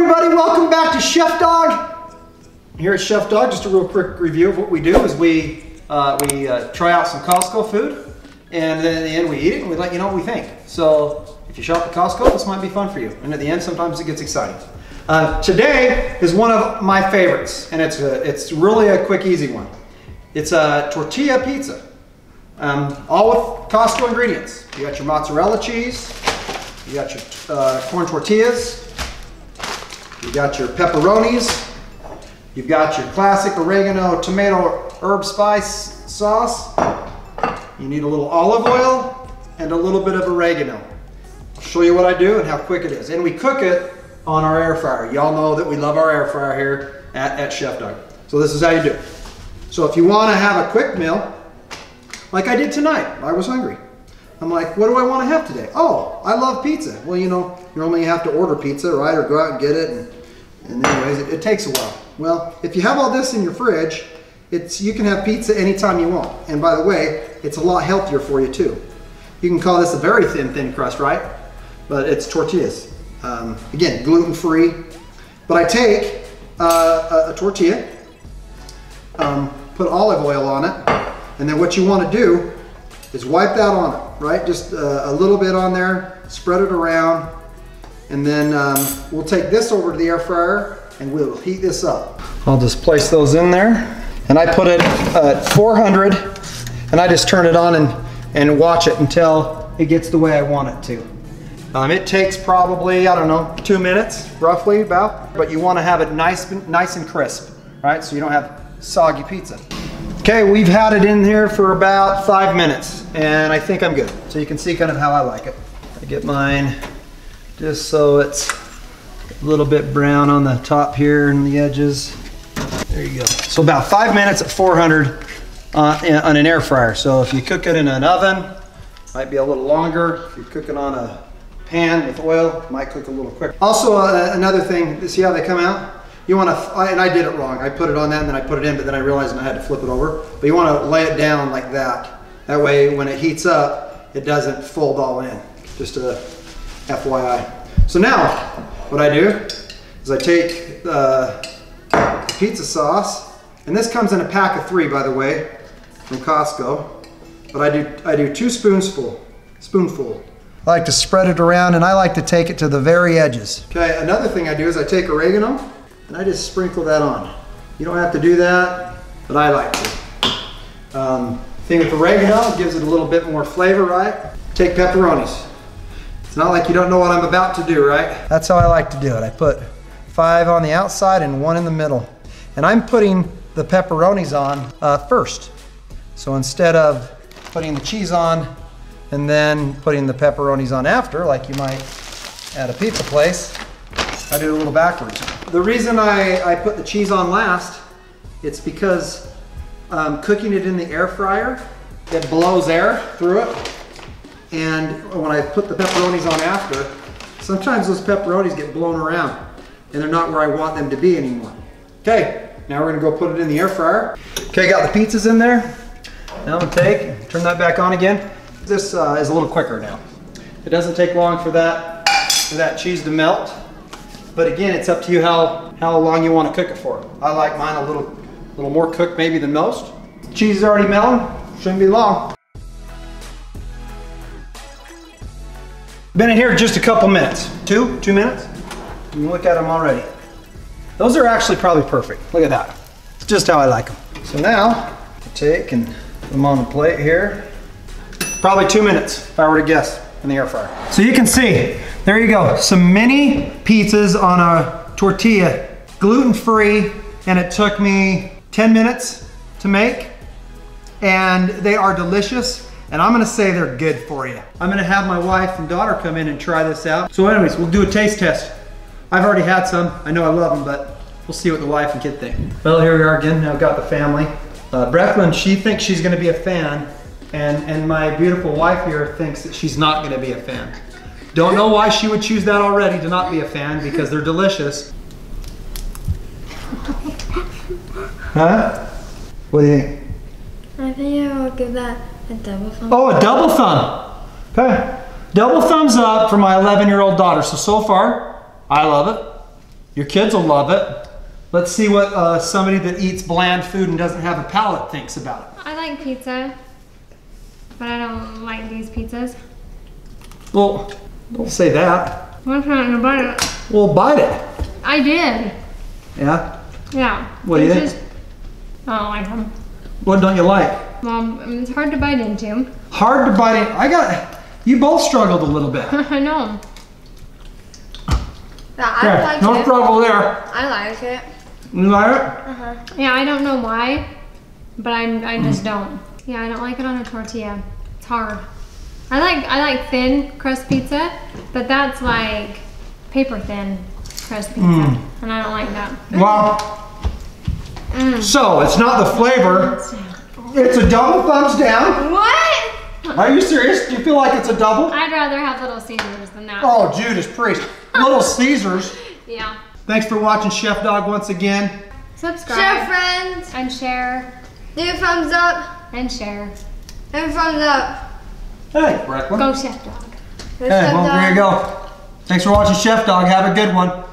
everybody, welcome back to Chef Dawg. Here at Chef Dawg, just a real quick review of what we do is we try out some Costco food, and then at the end we eat it and we let you know what we think. So if you shop at Costco, this might be fun for you. And at the end, sometimes it gets exciting. Today is one of my favorites, and it's really a quick, easy one. It's a tortilla pizza, all with Costco ingredients. You got your mozzarella cheese, you got your corn tortillas, you got your pepperonis, you've got your classic oregano tomato herb spice sauce. You need a little olive oil and a little bit of oregano. I'll show you what I do and how quick it is. And we cook it on our air fryer. Y'all know that we love our air fryer here at Chef Dawg. So this is how you do it. So if you want to have a quick meal, like I did tonight, I was hungry. I'm like, what do I want to have today? Oh, I love pizza. Well, you know, you normally have to order pizza, right? Or go out and get it. And anyways, it takes a while. Well, if you have all this in your fridge, you can have pizza anytime you want. And by the way, it's a lot healthier for you too. You can call this a very thin crust, right? But it's tortillas. Again, gluten-free. But I take a tortilla, put olive oil on it, and then what you want to do is wipe that on it, right? Just a little bit on there, spread it around, and then we'll take this over to the air fryer and we'll heat this up. I'll just place those in there, and I put it at 400, and I just turn it on and watch it until it gets the way I want it to. It takes probably, I don't know, 2 minutes, roughly about, but you want to have it nice and crisp, right? So you don't have soggy pizza. Okay, we've had it in here for about 5 minutes, and I think I'm good. So you can see kind of how I like it. I get mine just so it's a little bit brown on the top here and the edges. There you go. So about 5 minutes at 400 on an air fryer. So if you cook it in an oven, it might be a little longer. If you cook it on a pan with oil, it might cook a little quicker. Also, another thing, see how they come out? You want to, and I did it wrong. I put it on that and then I put it in, but then I realized I had to flip it over. But you want to lay it down like that. That way, when it heats up, it doesn't fold all in. Just a FYI. So now, what I do is I take the pizza sauce, and this comes in a pack of 3, by the way, from Costco. But I do 2 spoonful. I like to spread it around, and I like to take it to the very edges. Okay, another thing I do is I take oregano, and I just sprinkle that on. You don't have to do that, but I like to. Thing with oregano, it gives it a little bit more flavor, right? Take pepperonis. It's not like you don't know what I'm about to do, right? That's how I like to do it. I put 5 on the outside and 1 in the middle. And I'm putting the pepperonis on first. So instead of putting the cheese on and then putting the pepperonis on after, like you might at a pizza place, I do it a little backwards. The reason I put the cheese on last, it's because cooking it in the air fryer, it blows air through it. And when I put the pepperonis on after, sometimes those pepperonis get blown around and they're not where I want them to be anymore. Okay, now we're gonna go put it in the air fryer. Okay, got the pizzas in there. Now I'm gonna turn that back on again. This is a little quicker now. It doesn't take long for that cheese to melt. But again, it's up to you how long you want to cook it for. I like mine a little more cooked maybe than most. Cheese is already melting, shouldn't be long. Been in here just a couple minutes. 2 minutes? You can look at them already. Those are actually probably perfect. Look at that. It's just how I like them. So now, I take and put them on the plate here. Probably 2 minutes, if I were to guess, in the air fryer. So you can see, there you go. Some mini pizzas on a tortilla, gluten-free, and it took me 10 minutes to make. And they are delicious. And I'm gonna say they're good for you. I'm gonna have my wife and daughter come in and try this out. So anyways, we'll do a taste test. I've already had some. I know I love them, but we'll see what the wife and kid think. Well, here we are again. Now I've got the family. Brecklin, she thinks she's gonna be a fan, and my beautiful wife here thinks that she's not gonna be a fan. Don't know why she would choose that already to not be a fan, because they're delicious. Huh? What do you think? I think I will give that a double thumb. Oh, a double thumb. Okay. Double thumbs up for my 11-year-old daughter. So far, I love it. Your kids will love it. Let's see what somebody that eats bland food and doesn't have a palate thinks about it. I like pizza, but I don't like these pizzas. Well, don't say that. Why can't you bite it? Well, bite it. I did. Yeah? Yeah. What do you think? I don't like them. What don't you like? Well, it's hard to bite into. Hard to bite in. You both struggled a little bit. I know. Yeah, I like no it. struggle there. I like it. You like it? Uh-huh. Yeah, I don't know why, but I just don't. Yeah, I don't like it on a tortilla. It's hard. I like thin crust pizza, but that's like paper thin crust pizza, and I don't like that. Well, so it's not the flavor. It's a double thumbs down. What? Are you serious? Do you feel like it's a double? I'd rather have Little Caesars than that. Oh, Judas Priest. Little Caesars. Yeah. Thanks for watching Chef Dawg once again. Subscribe. Share, friends. And share. Do thumbs up. And share. And thumbs up. Hey, Brecklin. Go Chef Dawg. Hey, well, there you go. Thanks for watching Chef Dawg. Have a good one.